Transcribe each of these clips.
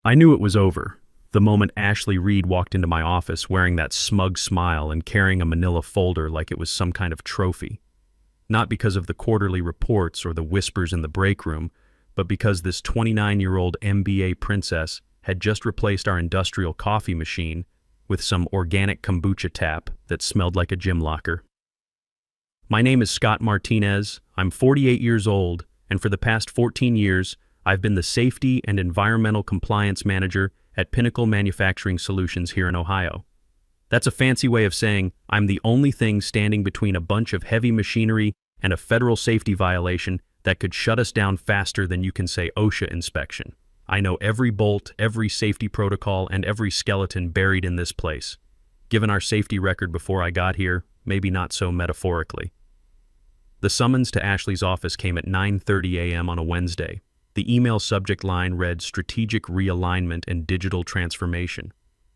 I knew it was over the moment Ashley Reed walked into my office wearing that smug smile and carrying a manila folder like it was some kind of trophy. Not because of the quarterly reports or the whispers in the break room, but because this 29-year-old MBA princess had just replaced our industrial coffee machine with some organic kombucha tap that smelled like a gym locker. My name is Scott Martinez. I'm 48 years old, and for the past 14 years, I've been the Safety and Environmental Compliance Manager at Pinnacle Manufacturing Solutions here in Ohio. That's a fancy way of saying I'm the only thing standing between a bunch of heavy machinery and a federal safety violation that could shut us down faster than you can say OSHA inspection. I know every bolt, every safety protocol, and every skeleton buried in this place. Given our safety record before I got here, maybe not so metaphorically. The summons to Ashley's office came at 9:30 a.m. on a Wednesday. The email subject line read Strategic Realignment and Digital Transformation.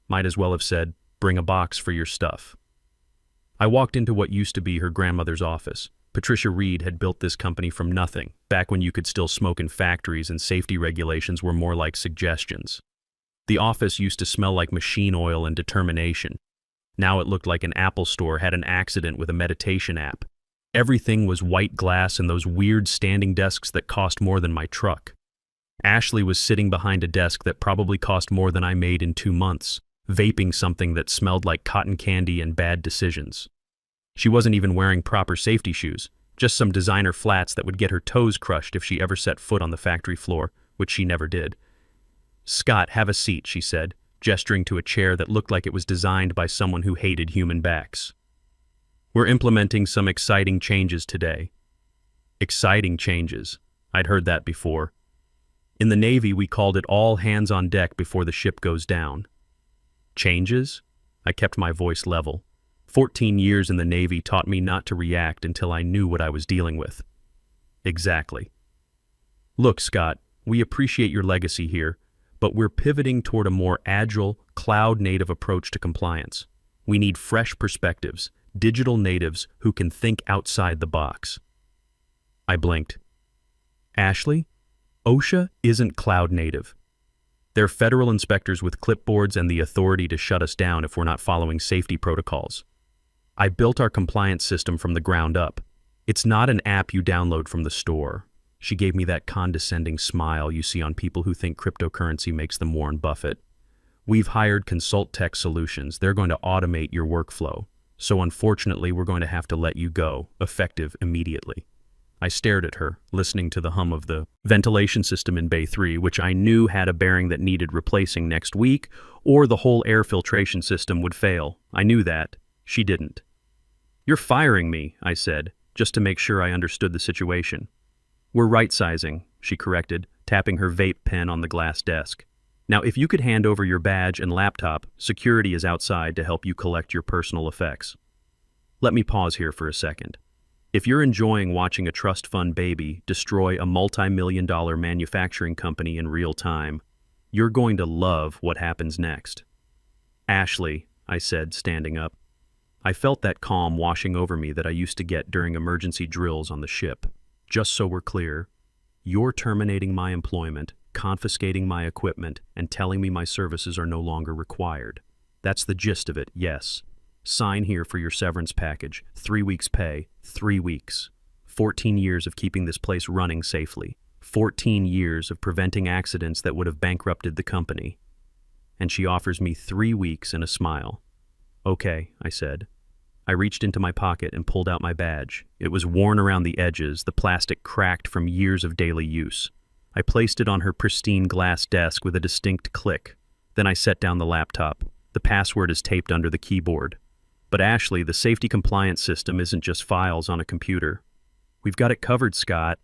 Might as well have said, bring a box for your stuff. I walked into what used to be her grandmother's office. Patricia Reed had built this company from nothing, back when you could still smoke in factories and safety regulations were more like suggestions. The office used to smell like machine oil and determination. Now it looked like an Apple store had an accident with a meditation app. Everything was white glass and those weird standing desks that cost more than my truck. Ashley was sitting behind a desk that probably cost more than I made in 2 months, vaping something that smelled like cotton candy and bad decisions. She wasn't even wearing proper safety shoes, just some designer flats that would get her toes crushed if she ever set foot on the factory floor, which she never did. "Scott, have a seat," she said, gesturing to a chair that looked like it was designed by someone who hated human backs. "We're implementing some exciting changes today." Exciting changes. I'd heard that before. In the Navy, we called it all hands on deck before the ship goes down. Changes? I kept my voice level. 14 years in the Navy taught me not to react until I knew what I was dealing with. Exactly. "Look, Scott, we appreciate your legacy here, but we're pivoting toward a more agile, cloud-native approach to compliance. We need fresh perspectives, digital natives who can think outside the box." I blinked. "Ashley, OSHA isn't cloud-native. They're federal inspectors with clipboards and the authority to shut us down if we're not following safety protocols. I built our compliance system from the ground up. It's not an app you download from the store." She gave me that condescending smile you see on people who think cryptocurrency makes them Warren Buffett. "We've hired Consult Tech Solutions. They're going to automate your workflow. So unfortunately, we're going to have to let you go, effective immediately." I stared at her, listening to the hum of the ventilation system in Bay 3, which I knew had a bearing that needed replacing next week, or the whole air filtration system would fail. I knew that. She didn't. "You're firing me," I said, just to make sure I understood the situation. "We're right-sizing," she corrected, tapping her vape pen on the glass desk. "Now, if you could hand over your badge and laptop, security is outside to help you collect your personal effects." Let me pause here for a second. If you're enjoying watching a trust fund baby destroy a multi-million-dollar manufacturing company in real time, you're going to love what happens next. "Ashley," I said, standing up. I felt that calm washing over me that I used to get during emergency drills on the ship. "Just so we're clear, you're terminating my employment, confiscating my equipment, and telling me my services are no longer required. That's the gist of it, yes. Sign here for your severance package. 3 weeks pay. 3 weeks. 14 years of keeping this place running safely. 14 years of preventing accidents that would have bankrupted the company." And she offers me 3 weeks and a smile. "Okay," I said. I reached into my pocket and pulled out my badge. It was worn around the edges, the plastic cracked from years of daily use. I placed it on her pristine glass desk with a distinct click. Then I set down the laptop. The password is taped under the keyboard. "But Ashley, the safety compliance system isn't just files on a computer. We've got it covered, Scott."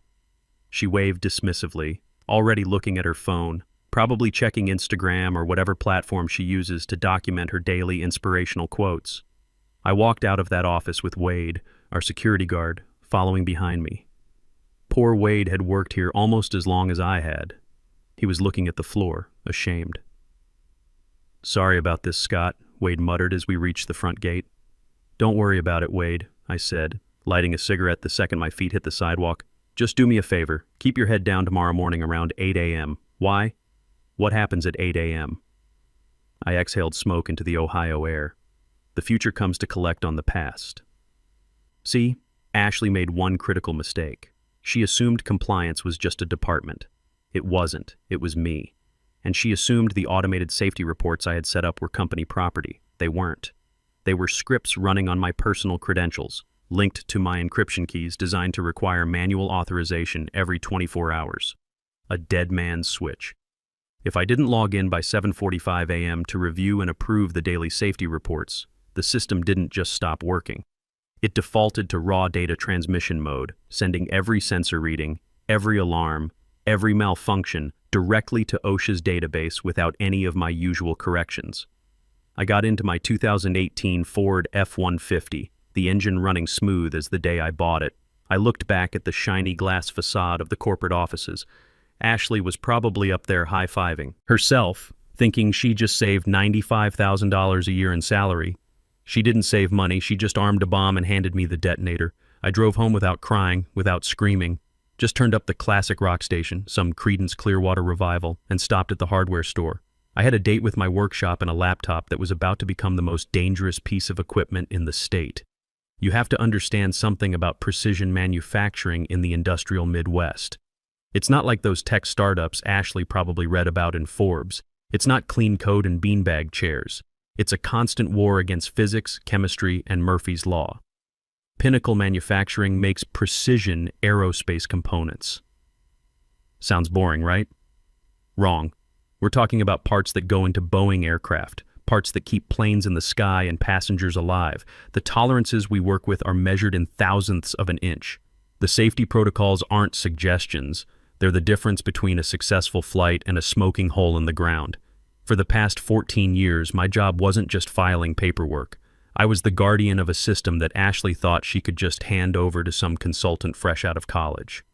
She waved dismissively, already looking at her phone, probably checking Instagram or whatever platform she uses to document her daily inspirational quotes. I walked out of that office with Wade, our security guard, following behind me. Poor Wade had worked here almost as long as I had. He was looking at the floor, ashamed. "Sorry about this, Scott," Wade muttered as we reached the front gate. "Don't worry about it, Wade," I said, lighting a cigarette the second my feet hit the sidewalk. "Just do me a favor. Keep your head down tomorrow morning around 8 a.m. Why? What happens at 8 a.m.? I exhaled smoke into the Ohio air. The future comes to collect on the past. See, Ashley made one critical mistake. She assumed compliance was just a department. It wasn't. It was me. And she assumed the automated safety reports I had set up were company property. They weren't. They were scripts running on my personal credentials, linked to my encryption keys designed to require manual authorization every 24 hours. A dead man's switch. If I didn't log in by 7:45 a.m. to review and approve the daily safety reports, the system didn't just stop working. It defaulted to raw data transmission mode, sending every sensor reading, every alarm, every malfunction directly to OSHA's database without any of my usual corrections. I got into my 2018 Ford F-150, the engine running smooth as the day I bought it. I looked back at the shiny glass facade of the corporate offices. Ashley was probably up there high-fiving herself, thinking she just saved $95,000 a year in salary. She didn't save money, she just armed a bomb and handed me the detonator. I drove home without crying, without screaming. Just turned up the classic rock station, some Creedence Clearwater Revival, and stopped at the hardware store. I had a date with my workshop and a laptop that was about to become the most dangerous piece of equipment in the state. You have to understand something about precision manufacturing in the industrial Midwest. It's not like those tech startups Ashley probably read about in Forbes. It's not clean code and beanbag chairs. It's a constant war against physics, chemistry, and Murphy's Law. Pinnacle Manufacturing makes precision aerospace components. Sounds boring, right? Wrong. We're talking about parts that go into Boeing aircraft, parts that keep planes in the sky and passengers alive. The tolerances we work with are measured in thousandths of an inch. The safety protocols aren't suggestions. They're the difference between a successful flight and a smoking hole in the ground. For the past 14 years, my job wasn't just filing paperwork. I was the guardian of a system that Ashley thought she could just hand over to some consultant fresh out of college.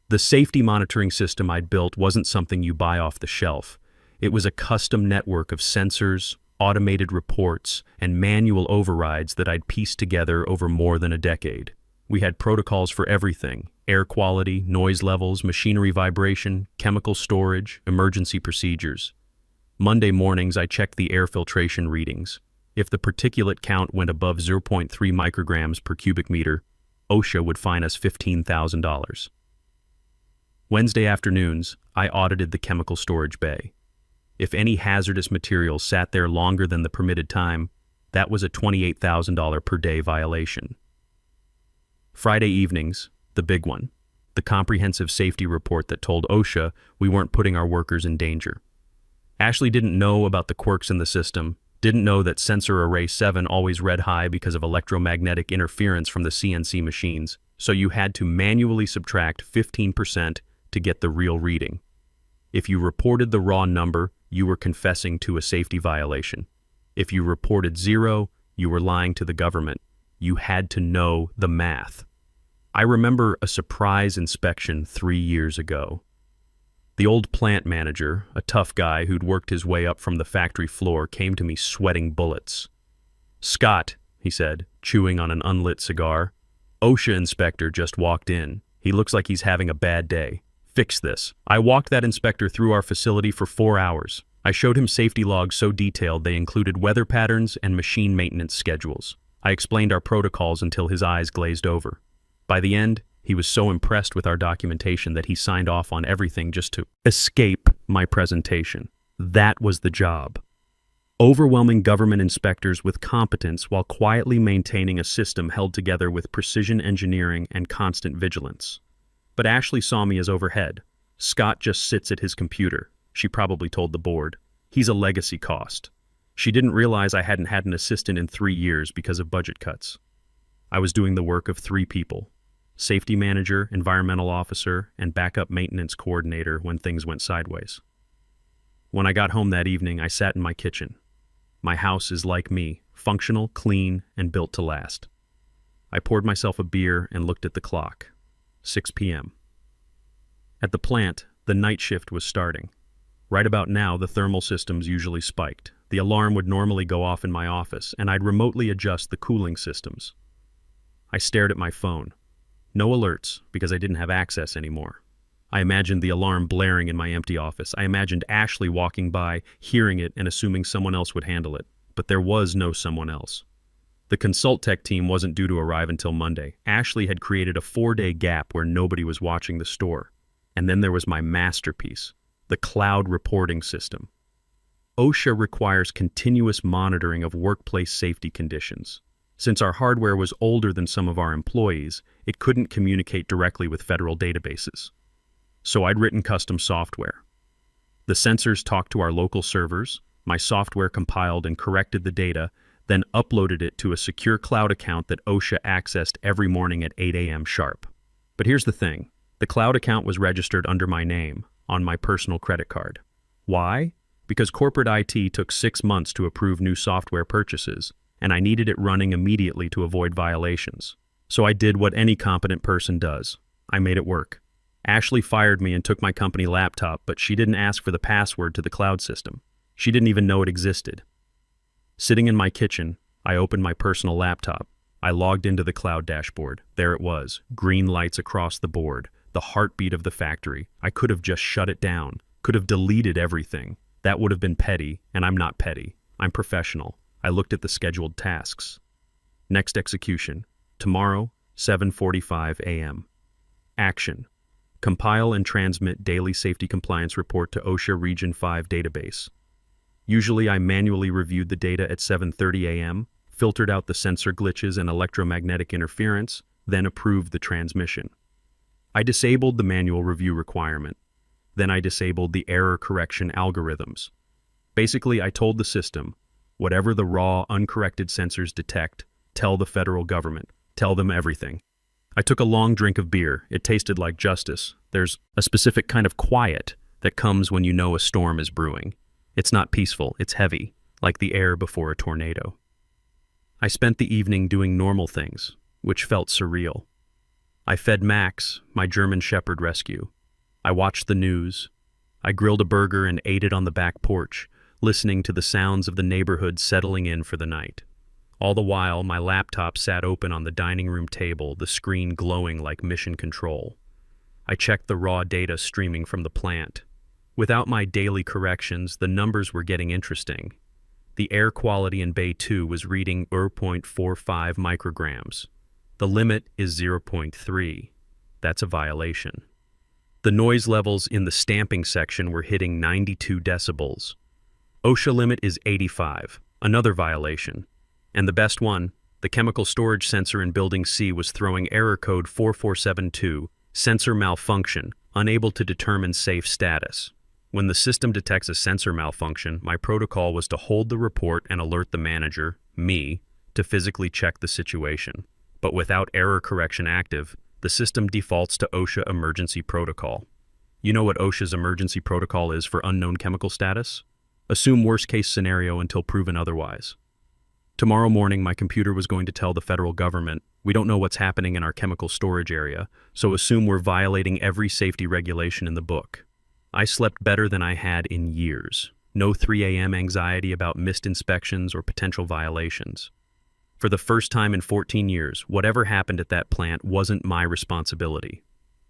The safety monitoring system I'd built wasn't something you buy off the shelf. It was a custom network of sensors, automated reports, and manual overrides that I'd pieced together over more than a decade. We had protocols for everything: air quality, noise levels, machinery vibration, chemical storage, emergency procedures. Monday mornings, I checked the air filtration readings. If the particulate count went above 0.3 micrograms per cubic meter, OSHA would fine us $15,000. Wednesday afternoons, I audited the chemical storage bay. If any hazardous material sat there longer than the permitted time, that was a $28,000 per day violation. Friday evenings, the big one, the comprehensive safety report that told OSHA we weren't putting our workers in danger. Ashley didn't know about the quirks in the system, didn't know that sensor array 7 always read high because of electromagnetic interference from the CNC machines, so you had to manually subtract 15% to get the real reading. If you reported the raw number, you were confessing to a safety violation. If you reported 0, you were lying to the government. You had to know the math. I remember a surprise inspection 3 years ago. The old plant manager, a tough guy who'd worked his way up from the factory floor, came to me sweating bullets. "Scott," he said, chewing on an unlit cigar, "OSHA inspector just walked in. He looks like he's having a bad day. Fix this." I walked that inspector through our facility for 4 hours. I showed him safety logs so detailed they included weather patterns and machine maintenance schedules. I explained our protocols until his eyes glazed over. By the end, he was so impressed with our documentation that he signed off on everything just to escape my presentation. That was the job. Overwhelming government inspectors with competence while quietly maintaining a system held together with precision engineering and constant vigilance. But Ashley saw me as overhead. "Scott just sits at his computer," she probably told the board. "He's a legacy cost." She didn't realize I hadn't had an assistant in 3 years because of budget cuts. I was doing the work of 3 people: safety manager, environmental officer, and backup maintenance coordinator when things went sideways. When I got home that evening, I sat in my kitchen. My house is like me, functional, clean, and built to last. I poured myself a beer and looked at the clock. 6 p.m. At the plant, the night shift was starting. Right about now, the thermal systems usually spiked. The alarm would normally go off in my office, and I'd remotely adjust the cooling systems. I stared at my phone. No alerts, because I didn't have access anymore. I imagined the alarm blaring in my empty office. I imagined Ashley walking by, hearing it, and assuming someone else would handle it. But there was no someone else. The consult tech team wasn't due to arrive until Monday. Ashley had created a 4-day gap where nobody was watching the store. And then there was my masterpiece, the cloud reporting system. OSHA requires continuous monitoring of workplace safety conditions. Since our hardware was older than some of our employees, it couldn't communicate directly with federal databases. So I'd written custom software. The sensors talked to our local servers, my software compiled and corrected the data, then uploaded it to a secure cloud account that OSHA accessed every morning at 8 a.m. sharp. But here's the thing. The cloud account was registered under my name, on my personal credit card. Why? Because corporate IT took 6 months to approve new software purchases, and I needed it running immediately to avoid violations. So I did what any competent person does. I made it work. Ashley fired me and took my company laptop, but she didn't ask for the password to the cloud system. She didn't even know it existed. Sitting in my kitchen, I opened my personal laptop. I logged into the cloud dashboard. There it was, green lights across the board, the heartbeat of the factory. I could have just shut it down, could have deleted everything. That would have been petty, and I'm not petty. I'm professional. I looked at the scheduled tasks. Next execution. Tomorrow, 7:45 a.m. Action. Compile and transmit daily safety compliance report to OSHA Region 5 database. Usually I manually reviewed the data at 7:30 a.m., filtered out the sensor glitches and electromagnetic interference, then approved the transmission. I disabled the manual review requirement. Then I disabled the error correction algorithms. Basically, I told the system, whatever the raw, uncorrected sensors detect, tell the federal government. Tell them everything. I took a long drink of beer. It tasted like justice. There's a specific kind of quiet that comes when you know a storm is brewing. It's not peaceful, it's heavy, like the air before a tornado. I spent the evening doing normal things, which felt surreal. I fed Max, my German Shepherd rescue. I watched the news. I grilled a burger and ate it on the back porch, listening to the sounds of the neighborhood settling in for the night. All the while, my laptop sat open on the dining room table, the screen glowing like mission control. I checked the raw data streaming from the plant. Without my daily corrections, the numbers were getting interesting. The air quality in Bay 2 was reading 0.45 micrograms. The limit is 0.3. That's a violation. The noise levels in the stamping section were hitting 92 decibels. OSHA limit is 85, another violation. And the best one, the chemical storage sensor in Building C was throwing error code 4472, sensor malfunction, unable to determine safe status. When the system detects a sensor malfunction, my protocol was to hold the report and alert the manager, me, to physically check the situation. But without error correction active, the system defaults to OSHA emergency protocol. You know what OSHA's emergency protocol is for unknown chemical status? Assume worst case scenario until proven otherwise. Tomorrow morning, my computer was going to tell the federal government, we don't know what's happening in our chemical storage area, so assume we're violating every safety regulation in the book. I slept better than I had in years. No 3 a.m. anxiety about missed inspections or potential violations. For the first time in 14 years, whatever happened at that plant wasn't my responsibility.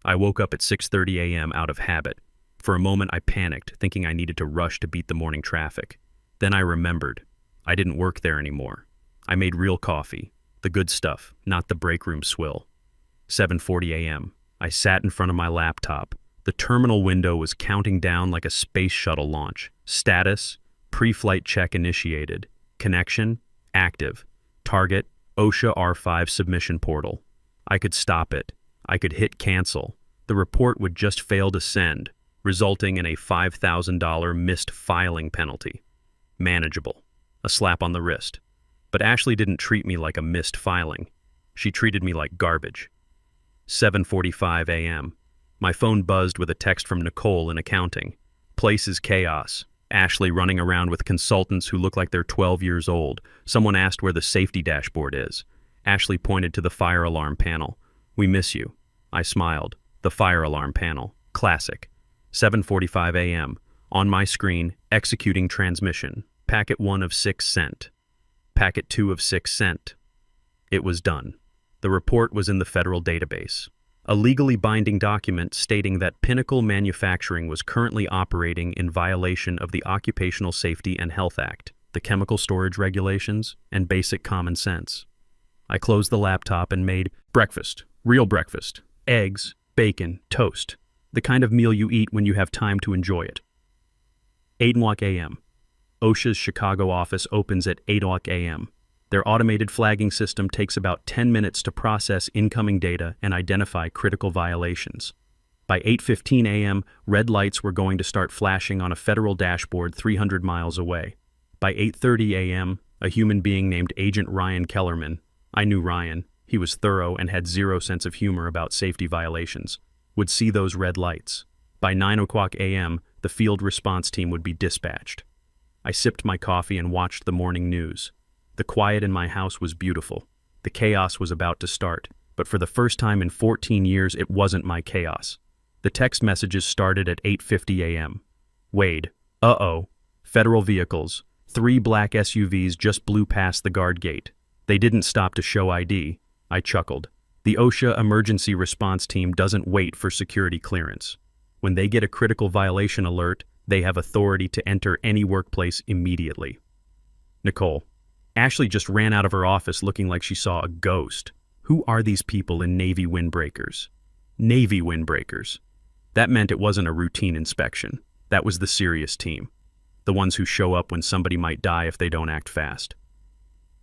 I woke up at 6:30 a.m. out of habit. For a moment, I panicked, thinking I needed to rush to beat the morning traffic. Then I remembered. I didn't work there anymore. I made real coffee, the good stuff, not the break room swill. 7:40 a.m. I sat in front of my laptop. The terminal window was counting down like a space shuttle launch. Status, pre-flight check initiated. Connection, active. Target, OSHA R5 submission portal. I could stop it. I could hit cancel. The report would just fail to send, resulting in a $5,000 missed filing penalty. Manageable. A slap on the wrist. But Ashley didn't treat me like a missed filing. She treated me like garbage. 7:45 a.m. My phone buzzed with a text from Nicole in accounting. Place is chaos. Ashley running around with consultants who look like they're 12 years old. Someone asked where the safety dashboard is. Ashley pointed to the fire alarm panel. We miss you. I smiled. The fire alarm panel. Classic. 7:45 a.m. On my screen, executing transmission. Packet 1 of 6 sent. Packet 2 of 6 sent. It was done. The report was in the federal database. A legally binding document stating that Pinnacle Manufacturing was currently operating in violation of the Occupational Safety and Health Act, the chemical storage regulations, and basic common sense. I closed the laptop and made breakfast, real breakfast, eggs, bacon, toast, the kind of meal you eat when you have time to enjoy it. 8 a.m. OSHA's Chicago office opens at 8 a.m. Their automated flagging system takes about 10 minutes to process incoming data and identify critical violations. By 8:15 a.m., red lights were going to start flashing on a federal dashboard 300 miles away. By 8:30 a.m., a human being named Agent Ryan Kellerman, I knew Ryan, he was thorough and had zero sense of humor about safety violations, would see those red lights. By 9 a.m., the field response team would be dispatched. I sipped my coffee and watched the morning news. The quiet in my house was beautiful. The chaos was about to start, but for the first time in 14 years, it wasn't my chaos. The text messages started at 8:50 a.m. Wade, federal vehicles, 3 black SUVs just blew past the guard gate. They didn't stop to show ID. I chuckled. The OSHA emergency response team doesn't wait for security clearance. When they get a critical violation alert, they have authority to enter any workplace immediately. Nicole. Ashley just ran out of her office looking like she saw a ghost. Who are these people in Navy windbreakers? Navy windbreakers. That meant it wasn't a routine inspection. That was the serious team. The ones who show up when somebody might die if they don't act fast.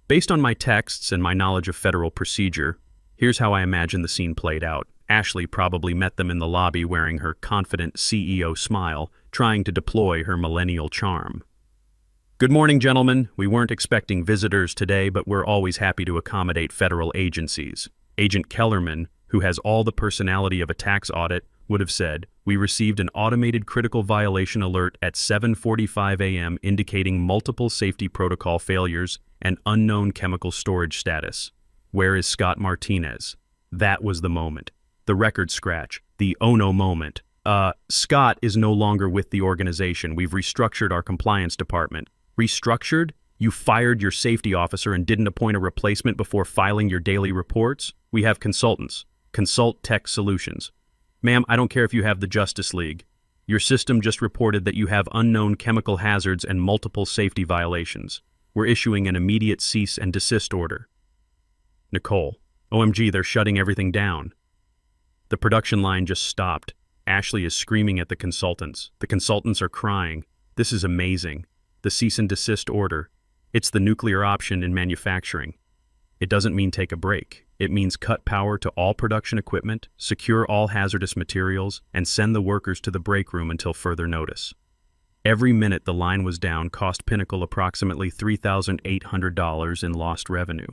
Based on my texts and my knowledge of federal procedure, here's how I imagine the scene played out. Ashley probably met them in the lobby wearing her confident CEO smile, trying to deploy her millennial charm. Good morning, gentlemen. We weren't expecting visitors today, but we're always happy to accommodate federal agencies. Agent Kellerman, who has all the personality of a tax audit, would have said, we received an automated critical violation alert at 7:45 a.m. indicating multiple safety protocol failures and unknown chemical storage status. Where is Scott Martinez? That was the moment. The record scratch. The oh no moment. Scott is no longer with the organization. We've restructured our compliance department. Restructured? You fired your safety officer and didn't appoint a replacement before filing your daily reports? We have consultants. Consult Tech Solutions. Ma'am, I don't care if you have the Justice League. Your system just reported that you have unknown chemical hazards and multiple safety violations. We're issuing an immediate cease and desist order. Nicole. OMG, they're shutting everything down. The production line just stopped. Ashley is screaming at the consultants. The consultants are crying. This is amazing. The cease and desist order. It's the nuclear option in manufacturing. It doesn't mean take a break. It means cut power to all production equipment, secure all hazardous materials, and send the workers to the break room until further notice. Every minute the line was down cost Pinnacle approximately $3,800 in lost revenue.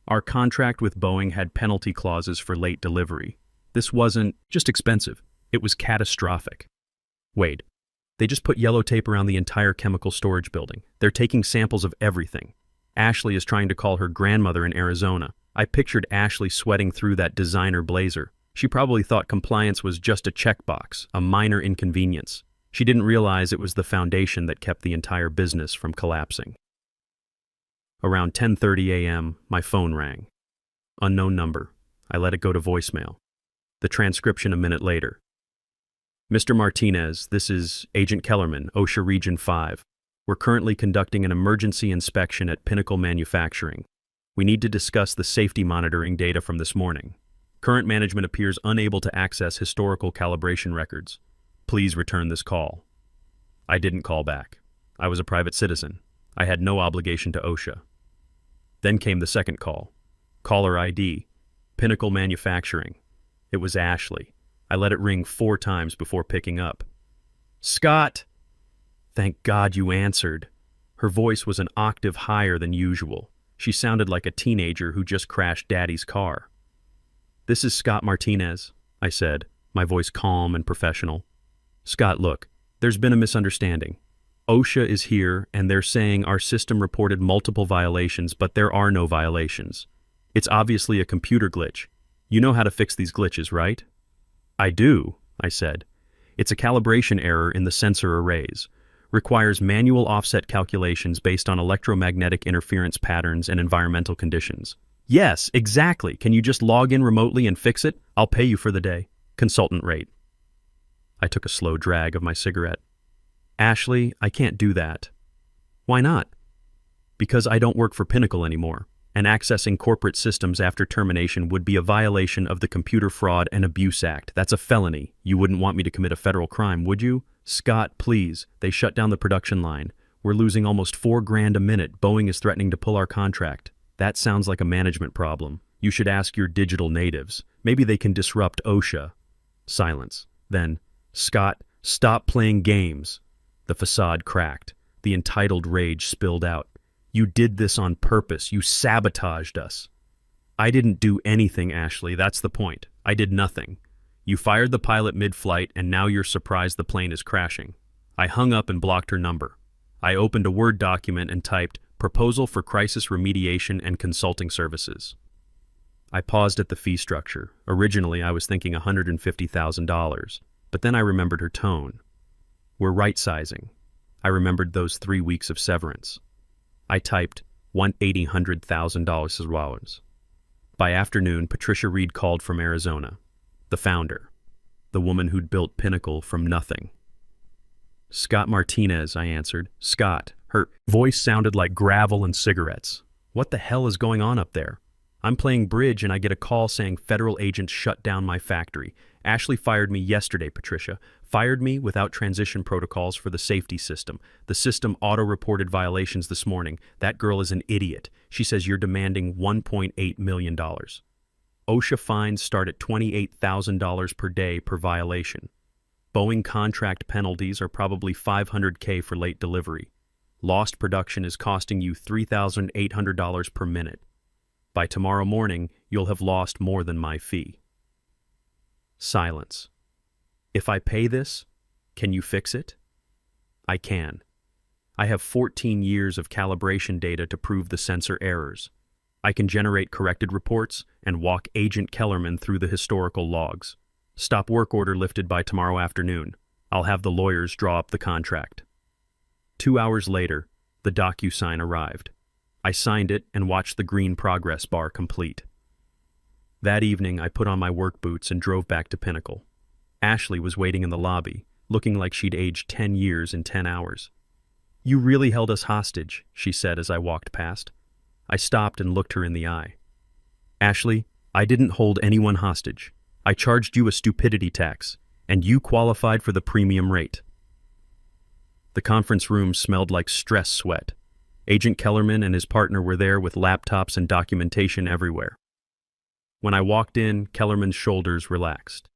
Our contract with Boeing had penalty clauses for late delivery. This wasn't just expensive. It was catastrophic. Wade. They just put yellow tape around the entire chemical storage building. They're taking samples of everything. Ashley is trying to call her grandmother in Arizona. I pictured Ashley sweating through that designer blazer. She probably thought compliance was just a checkbox, a minor inconvenience. She didn't realize it was the foundation that kept the entire business from collapsing. Around 10:30 a.m., my phone rang. Unknown number. I let it go to voicemail. The transcription a minute later. Mr. Martinez, this is Agent Kellerman, OSHA Region 5. We're currently conducting an emergency inspection at Pinnacle Manufacturing. We need to discuss the safety monitoring data from this morning. Current management appears unable to access historical calibration records. Please return this call. I didn't call back. I was a private citizen. I had no obligation to OSHA. Then came the second call. Caller ID, Pinnacle Manufacturing. It was Ashley. I let it ring 4 times before picking up. Scott! Thank God you answered. Her voice was an octave higher than usual. She sounded like a teenager who just crashed Daddy's car. This is Scott Martinez, I said, my voice calm and professional. Scott, look, there's been a misunderstanding. OSHA is here and they're saying our system reported multiple violations, but there are no violations. It's obviously a computer glitch. You know how to fix these glitches, right? I do, I said. It's a calibration error in the sensor arrays. Requires manual offset calculations based on electromagnetic interference patterns and environmental conditions. Yes, exactly. Can you just log in remotely and fix it? I'll pay you for the day. Consultant rate. I took a slow drag of my cigarette. Ashley, I can't do that. Why not? Because I don't work for Pinnacle anymore, and accessing corporate systems after termination would be a violation of the Computer Fraud and Abuse Act. That's a felony. You wouldn't want me to commit a federal crime, would you? Scott, please. They shut down the production line. We're losing almost $4,000 a minute. Boeing is threatening to pull our contract. That sounds like a management problem. You should ask your digital natives. Maybe they can disrupt OSHA. Silence. Then, Scott, stop playing games. The facade cracked. The entitled rage spilled out. You did this on purpose. You sabotaged us. I didn't do anything, Ashley. That's the point. I did nothing. You fired the pilot mid-flight, and now you're surprised the plane is crashing. I hung up and blocked her number. I opened a Word document and typed, Proposal for Crisis Remediation and Consulting Services. I paused at the fee structure. Originally, I was thinking $150,000, but then I remembered her tone. We're right-sizing. I remembered those 3 weeks of severance. I typed $180,000. By afternoon, Patricia Reed called from Arizona, the founder, the woman who'd built Pinnacle from nothing. Scott Martinez, I answered. Scott. Her voice sounded like gravel and cigarettes. What the hell is going on up there? I'm playing bridge and I get a call saying federal agents shut down my factory. Ashley fired me yesterday, Patricia. Fired me without transition protocols for the safety system. The system auto-reported violations this morning. That girl is an idiot. She says you're demanding $1.8 million. OSHA fines start at $28,000 per day per violation. Boeing contract penalties are probably $500K for late delivery. Lost production is costing you $3,800 per minute. By tomorrow morning, you'll have lost more than my fee. Silence. If I pay this, can you fix it? I can. I have 14 years of calibration data to prove the sensor errors. I can generate corrected reports and walk Agent Kellerman through the historical logs. Stop work order lifted by tomorrow afternoon. I'll have the lawyers draw up the contract. 2 hours later, the DocuSign arrived. I signed it and watched the green progress bar complete. That evening, I put on my work boots and drove back to Pinnacle. Ashley was waiting in the lobby, looking like she'd aged 10 years in 10 hours. You really held us hostage, she said as I walked past. I stopped and looked her in the eye. Ashley, I didn't hold anyone hostage. I charged you a stupidity tax, and you qualified for the premium rate. The conference room smelled like stress sweat. Agent Kellerman and his partner were there with laptops and documentation everywhere. When I walked in, Kellerman's shoulders relaxed.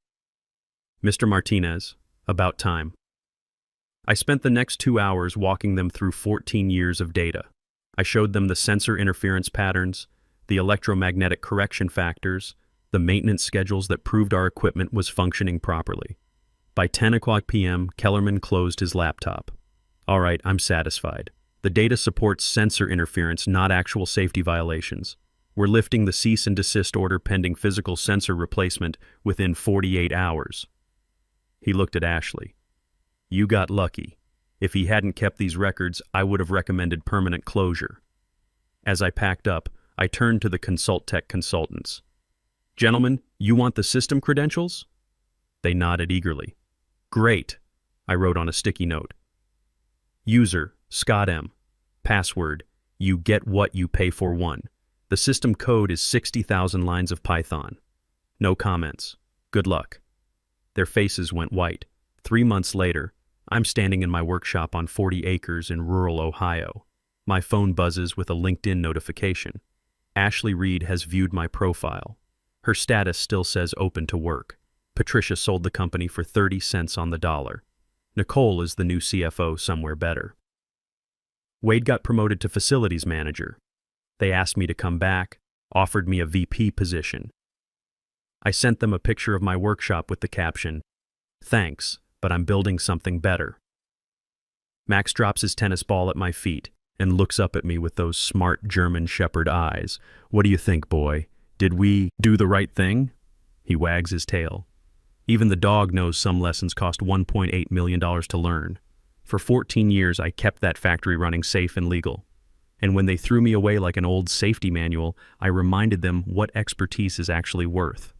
Mr. Martinez, about time. I spent the next 2 hours walking them through 14 years of data. I showed them the sensor interference patterns, the electromagnetic correction factors, the maintenance schedules that proved our equipment was functioning properly. By 10 o'clock p.m., Kellerman closed his laptop. All right, I'm satisfied. The data supports sensor interference, not actual safety violations. We're lifting the cease and desist order pending physical sensor replacement within 48 hours. He looked at Ashley. You got lucky. If he hadn't kept these records, I would have recommended permanent closure. As I packed up, I turned to the ConsultTech consultants. Gentlemen, you want the system credentials? They nodded eagerly. Great, I wrote on a sticky note. User, Scott M. Password, you get what you pay for 1. The system code is 60,000 lines of Python. No comments. Good luck. Their faces went white. 3 months later, I'm standing in my workshop on 40 acres in rural Ohio. My phone buzzes with a LinkedIn notification. Ashley Reed has viewed my profile. Her status still says open to work. Patricia sold the company for 30 cents on the dollar. Nicole is the new CFO somewhere better. Wade got promoted to facilities manager. They asked me to come back, offered me a VP position. I sent them a picture of my workshop with the caption, "Thanks, but I'm building something better." Max drops his tennis ball at my feet and looks up at me with those smart German shepherd eyes. What do you think, boy? Did we do the right thing? He wags his tail. Even the dog knows some lessons cost $1.8 million to learn. For 14 years, I kept that factory running safe and legal. And when they threw me away like an old safety manual, I reminded them what expertise is actually worth.